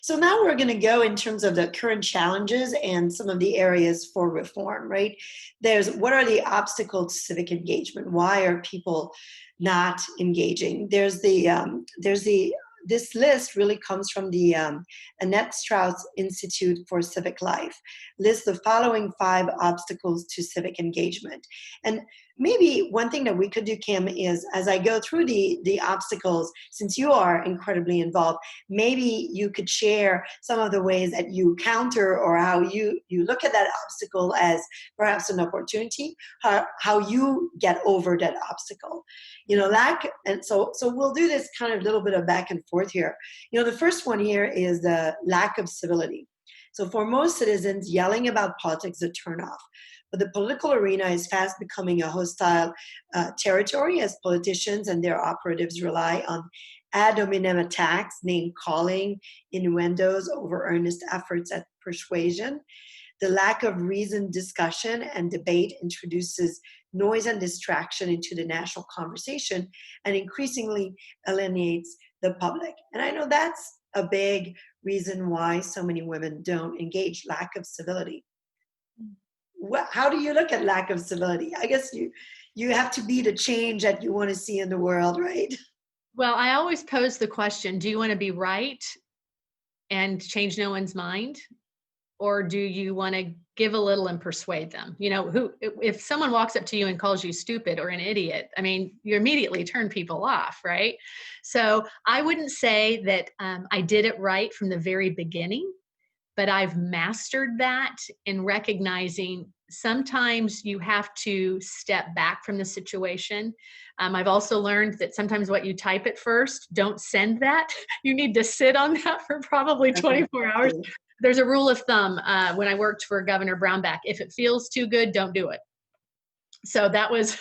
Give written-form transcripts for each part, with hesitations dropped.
So now we're going to go in terms of the current challenges and some of the areas for reform, right? There's what are the obstacles to civic engagement? Why are people not engaging? There's the this list really comes from the Annette Strauss Institute for Civic Life. Lists the following 5 obstacles to civic engagement. And maybe one thing that we could do, Kim, is as I go through the obstacles, since you are incredibly involved, maybe you could share some of the ways that you counter or how you look at that obstacle as perhaps an opportunity, how you get over that obstacle. Lack, and so we'll do this kind of little bit of back and forth here. The first one here is the lack of civility. So for most citizens, yelling about politics is a turnoff. But the political arena is fast becoming a hostile territory as politicians and their operatives rely on ad hominem attacks, name calling, innuendos over earnest efforts at persuasion. The lack of reasoned discussion and debate introduces noise and distraction into the national conversation and increasingly alienates the public. And I know that's a big reason why so many women don't engage, lack of civility. How do you look at lack of civility? I guess you have to be the change that you want to see in the world, right? Well, I always pose the question, do you want to be right and change no one's mind? Or do you want to give a little and persuade them? If someone walks up to you and calls you stupid or an idiot, I mean, you immediately turn people off, right? So I wouldn't say that I did it right from the very beginning, but I've mastered that in recognizing sometimes you have to step back from the situation. I've also learned that sometimes what you type at first, don't send that. You need to sit on that for probably 24 hours. There's a rule of thumb when I worked for Governor Brownback. If it feels too good, don't do it. So that was,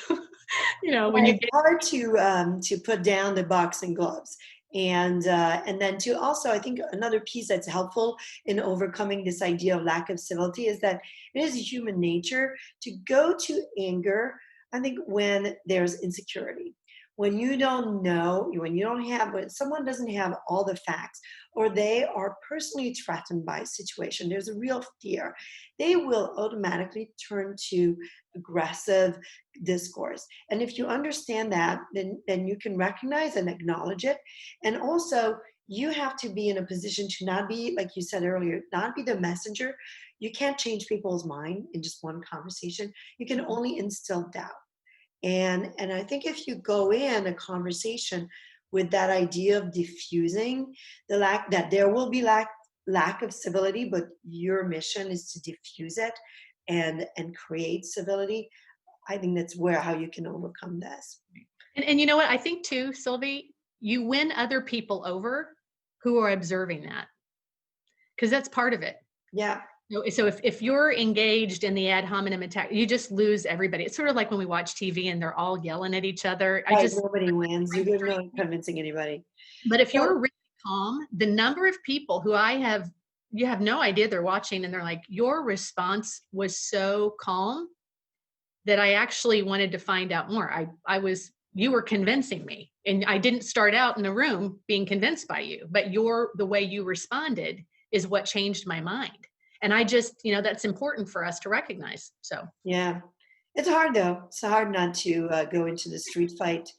when you it's hard to put down the boxing gloves. And then to also, I think another piece that's helpful in overcoming this idea of lack of civility is that it is human nature to go to anger, I think, when there's insecurity. When you don't know, when someone doesn't have all the facts, or they are personally threatened by a situation, there's a real fear, they will automatically turn to aggressive discourse. And if you understand that, then you can recognize and acknowledge it. And also, you have to be in a position to not be, like you said earlier, not be the messenger. You can't change people's mind in just one conversation. You can only instill doubt. And I think if you go in a conversation with that idea of diffusing the lack, that there will be lack of civility, but your mission is to diffuse it and create civility, I think that's how you can overcome this. And you know what? I think too, Sylvie, you win other people over who are observing that, because that's part of it. Yeah. So if you're engaged in the ad hominem attack, you just lose everybody. It's sort of like when we watch TV and they're all yelling at each other. Right, nobody wins. You're not convincing anybody. But if So, you're really calm, the number of people who you have no idea they're watching and they're like, your response was so calm that I actually wanted to find out more. You were convincing me, and I didn't start out in the room being convinced by you, but the way you responded is what changed my mind. And I just, that's important for us to recognize. So, yeah, it's hard though. It's hard not to go into the street fight.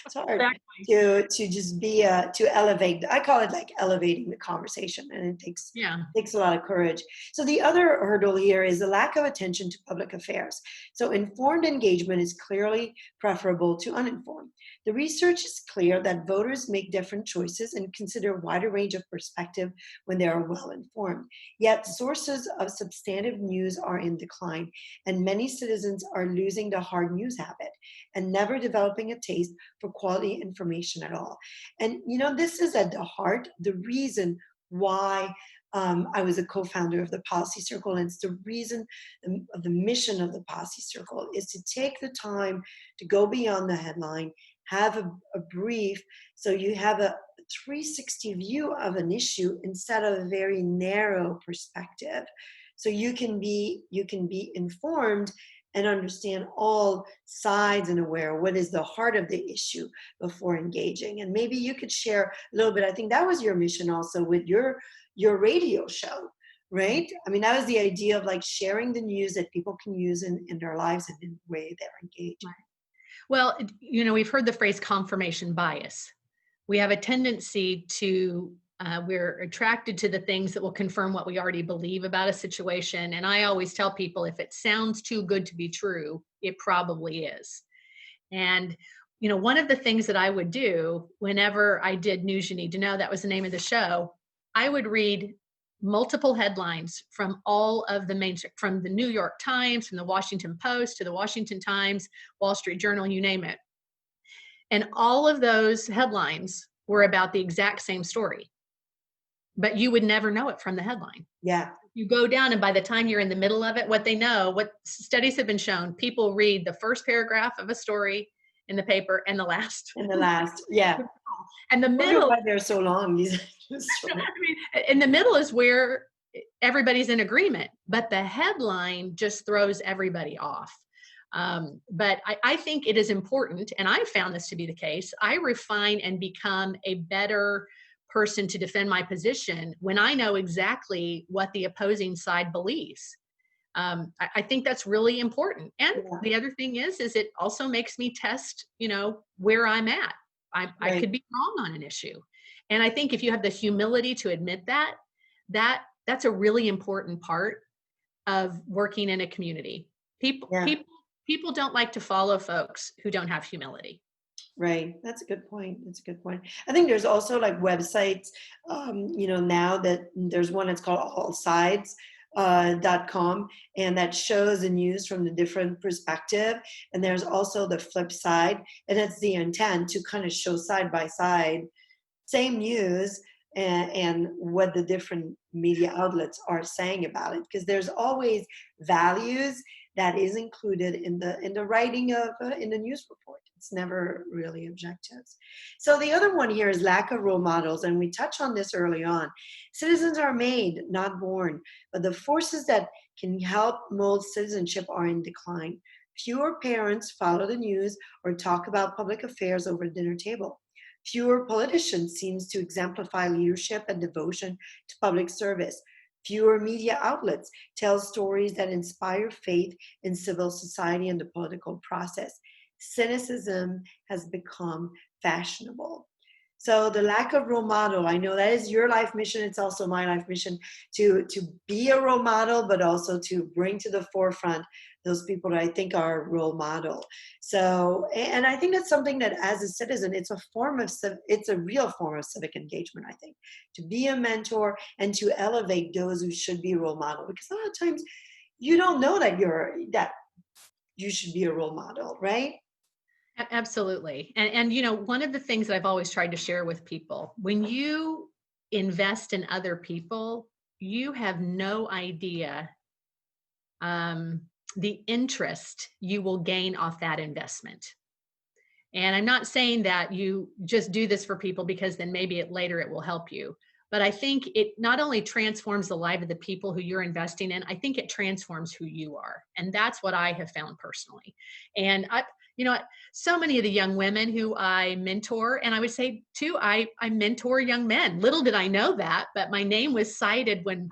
It's hard exactly. to just be to elevate. I call it like elevating the conversation, and it takes a lot of courage. So the other hurdle here is the lack of attention to public affairs. So informed engagement is clearly preferable to uninformed. The research is clear that voters make different choices and consider a wider range of perspective when they are well informed. Yet sources of substantive news are in decline, and many citizens are losing the hard news habit and never developing a taste for quality information at all. And this is at the heart, the reason why I was a co-founder of the Policy Circle, and it's the reason of the mission of the Policy Circle is to take the time to go beyond the headline, have a brief, so you have a 360 view of an issue instead of a very narrow perspective. So you can be informed and understand all sides and aware what is the heart of the issue before engaging. And maybe you could share a little bit. I think that was your mission also with your radio show, right? I mean, that was the idea of like sharing the news that people can use in their lives and in the way they're engaged. Right. Well, we've heard the phrase confirmation bias. We have a tendency to, we're attracted to the things that will confirm what we already believe about a situation. And I always tell people if it sounds too good to be true, it probably is. And, one of the things that I would do whenever I did News You Need to Know, that was the name of the show, I would read multiple headlines from all of the main, from the New York Times, from the Washington Post to the Washington Times, Wall Street Journal, you name it. And all of those headlines were about the exact same story, but you would never know it from the headline. Yeah. You go down, and by the time you're in the middle of it, what studies have been shown, people read the first paragraph of a story in the paper and the last. And the last, yeah. And the I wonder middle, why they're so long. These in the middle is where everybody's in agreement, but the headline just throws everybody off. But I think it is important, and I've found this to be the case. I refine and become a better person to defend my position when I know exactly what the opposing side believes. I think that's really important. And Yeah. the other thing is it also makes me test, where I'm at. I Right. could be wrong on an issue. And I think if you have the humility to admit that's a really important part of working in a community. People, Yeah. people, people don't like to follow folks who don't have humility. Right. That's a good point. That's a good point. I think there's also like websites, now that there's one that's called allsides.com, and that shows the news from the different perspective. And there's also the flip side, and it's the intent to kind of show side by side, same news, and what the different media outlets are saying about it, because there's always values that is included in the writing of in the news report. It's never really objectives. So the other one here is lack of role models, and we touched on this early on. Citizens are made, not born, but the forces that can help mold citizenship are in decline. Fewer parents follow the news or talk about public affairs over the dinner table. Fewer politicians seems to exemplify leadership and devotion to public service. Fewer media outlets tell stories that inspire faith in civil society and the political process. Cynicism has become fashionable. So the lack of role model, I know that is your life mission. It's also my life mission to be a role model, but also to bring to the forefront those people that I think are a role model. So, and I think that's something that as a citizen, it's a real form of civic engagement, I think, to be a mentor and to elevate those who should be a role model. Because a lot of times you don't know that you should be a role model, right? Absolutely. And one of the things that I've always tried to share with people, when you invest in other people, you have no idea the interest you will gain off that investment. And I'm not saying that you just do this for people because then maybe later it will help you. But I think it not only transforms the life of the people who you're investing in, I think it transforms who you are. And that's what I have found personally. And so many of the young women who I mentor, and I would say too, I mentor young men. Little did I know that, but my name was cited when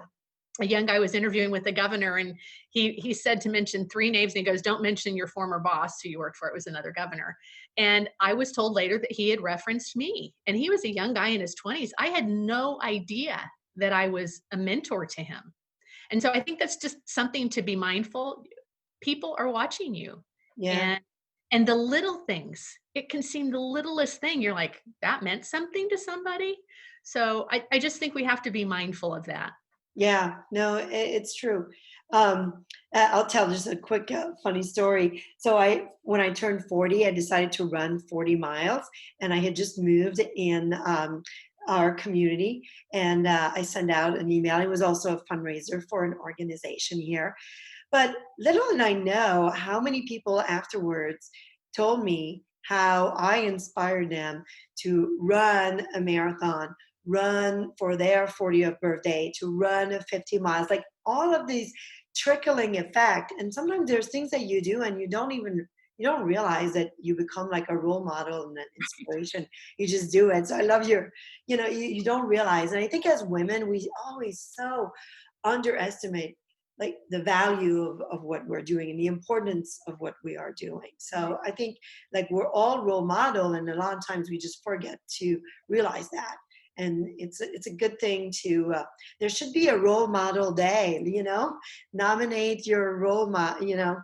a young guy was interviewing with the governor, and he said to mention three names, and he goes, "Don't mention your former boss who you worked for." It was another governor. And I was told later that he had referenced me, and he was a young guy in his 20s. I had no idea that I was a mentor to him. And so I think that's just something to be mindful. People are watching you. Yeah. And the little things, it can seem the littlest thing. You're like, that meant something to somebody. So I just think we have to be mindful of that. Yeah, no, it's true. I'll tell just a quick funny story. So when I turned 40, I decided to run 40 miles, and I had just moved in our community, and I sent out an email. It was also a fundraiser for an organization here. But little did I know how many people afterwards told me how I inspired them to run a marathon, run for their 40th birthday, to run 50 miles, like all of these trickling effect. And sometimes there's things that you do and you don't realize that you become like a role model and an inspiration. You just do it. So I love you don't realize. And I think as women, we always so underestimate like the value of what we're doing and the importance of what we are doing. So I think like we're all role model, and a lot of times we just forget to realize that. And it's a good thing to there should be a role model day, nominate your role model,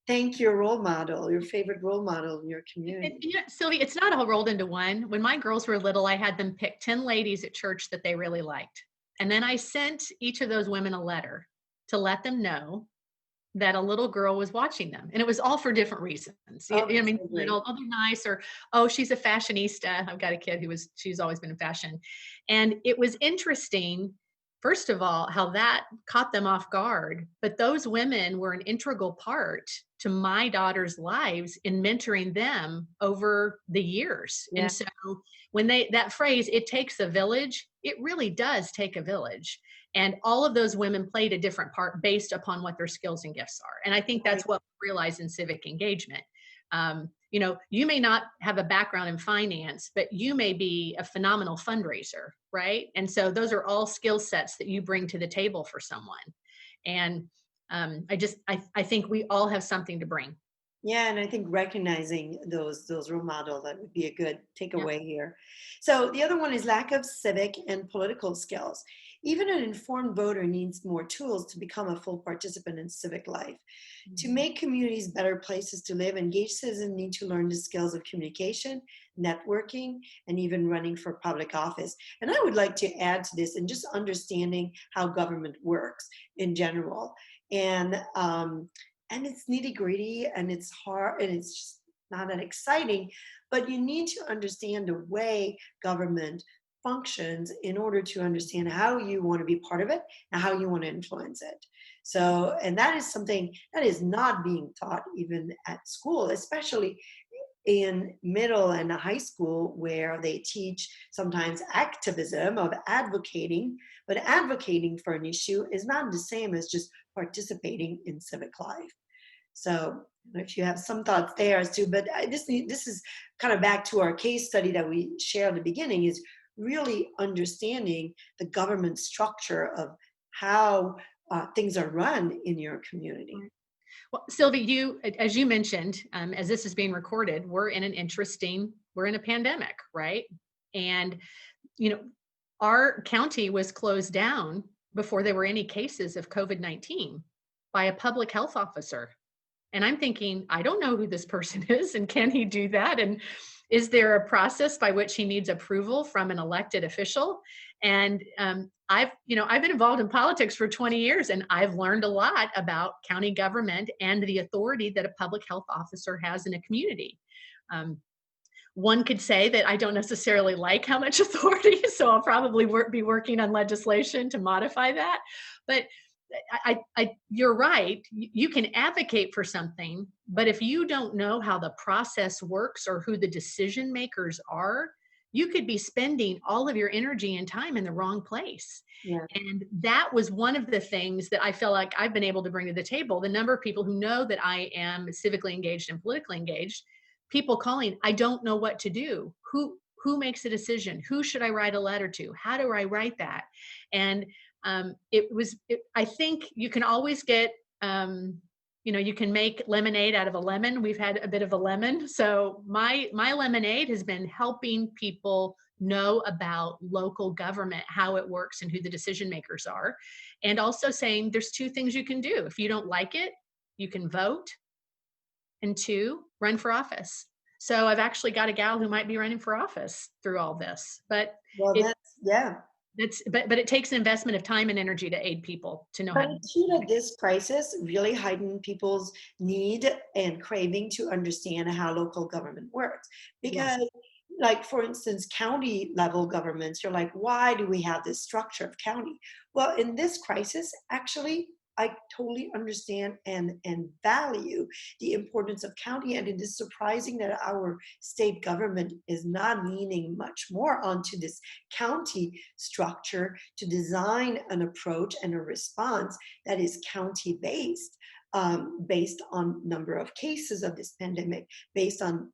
thank your role model, your favorite role model in your And, community. Sylvia, it's not all rolled into one. When my girls were little, I had them pick 10 ladies at church that they really liked. And then I sent each of those women a letter to let them know that a little girl was watching them. And it was all for different reasons. Oh, I that's mean, so great. little, oh, they're nice, or, oh, she's a fashionista. I've got a kid she's always been in fashion. And it was interesting, first of all, how that caught them off guard. But those women were an integral part to my daughter's lives in mentoring them over the years. Yeah. And so when that phrase, it takes a village, it really does take a village. And all of those women played a different part based upon what their skills and gifts are. And I think Right. that's what we realize in civic engagement. You may not have a background in finance, but you may be a phenomenal fundraiser, right? And so those are all skill sets that you bring to the table for someone. And I think we all have something to bring. Yeah, and I think recognizing those role models, that would be a good Yeah. takeaway here. So the other one is lack of civic and political skills. Even an informed voter needs more tools to become a full participant in civic life. To Mhm. make communities better places to live, engaged citizens need to learn the skills of communication, networking, and even running for public office. And I would like to add to this and just understanding how government works in general. And and it's nitty gritty and it's hard and it's just not that exciting. But you need to understand the way government functions in order to understand how you want to be part of it and how you want to influence it. So, and that is something that is not being taught even at school, especially in middle and high school, where they teach sometimes activism of advocating, but advocating for an issue is not the same as just participating in civic life. So if you have some thoughts there as to, but this is kind of back to our case study that we shared at the beginning, is really understanding the government structure of how things are run in your community. Well, Sylvie, as you mentioned, as this is being recorded, we're in a pandemic, right? And, you know, our county was closed down before there were any cases of COVID-19 by a public health officer. And I'm thinking, I don't know who this person is, and can he do that? And is there a process by which he needs approval from an elected official? And I've been involved in politics for 20 years, and I've learned a lot about county government and the authority that a public health officer has in a community. Um, One could say that I don't necessarily like how much authority, so I'll probably be working on legislation to modify that. But you're right. You can advocate for something, but if you don't know how the process works or who the decision makers are, you could be spending all of your energy and time in the wrong place. Yeah. And that was one of the things that I feel like I've been able to bring to the table. The number of people who know that I am civically engaged and politically engaged, people calling, I don't know what to do. Who makes a decision? Who should I write a letter to? How do I write that? And I think you can always get, you can make lemonade out of a lemon. We've had a bit of a lemon. So my lemonade has been helping people know about local government, how it works and who the decision makers are. And also saying there's two things you can do. If you don't like it, you can vote, and two, run for office. So I've actually got a gal who might be running for office through all this, but Well, it yeah. but it takes an investment of time and energy to aid people to know But how to. it's true that this crisis really heightened people's need and craving to understand how local government works. Yes. Because, like, for instance, county level governments, you're like, why do we have this structure of county? Well, in this crisis, actually, I totally understand and value the importance of county, and it is surprising that our state government is not leaning much more onto this county structure to design an approach and a response that is county based, based on number of cases of this pandemic, based on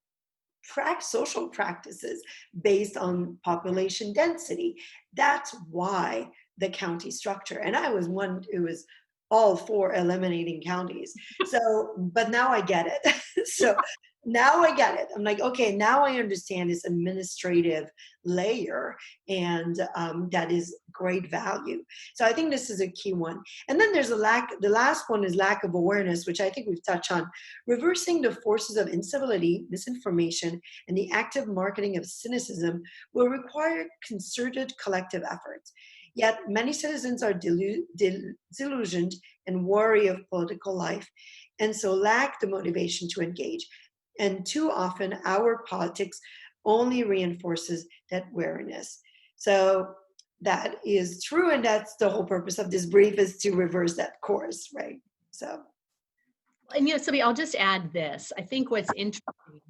social practices, based on population density. That's why the county structure. And I was one who was all for eliminating counties. So, but now I get it. So now I get it. I'm like, okay, now I understand this administrative layer, and that is great value. So I think this is a key one. And then there's a lack, the last one is lack of awareness, which I think we've touched on. Reversing the forces of incivility, misinformation, and the active marketing of cynicism will require concerted collective efforts. Yet many citizens are disillusioned and worry of political life, and so lack the motivation to engage. And too often, our politics only reinforces that wariness. So that is true, and that's the whole purpose of this brief, is to reverse that course, right? So And Sylvia, I'll just add this. I think what's interesting,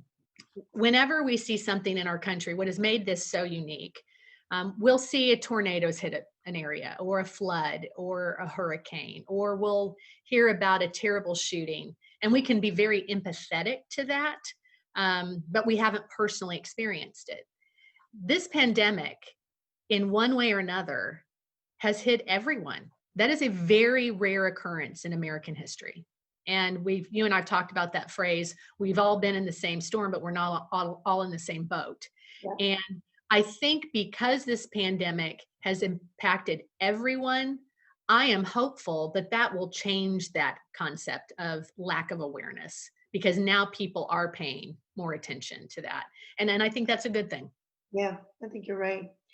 whenever we see something in our country, what has made this so unique, we'll see a tornadoes hit an area, or a flood, or a hurricane, or we'll hear about a terrible shooting, and we can be very empathetic to that, but we haven't personally experienced it. This pandemic, in one way or another, has hit everyone. That is a very rare occurrence in American history. And you and I've talked about that phrase, we've all been in the same storm, but we're not all in the same boat. yeah, And I think because this pandemic has impacted everyone, I am hopeful that that will change that concept of lack of awareness, because now people are paying more attention to that. And I think that's a good thing. yeah, I think you're right.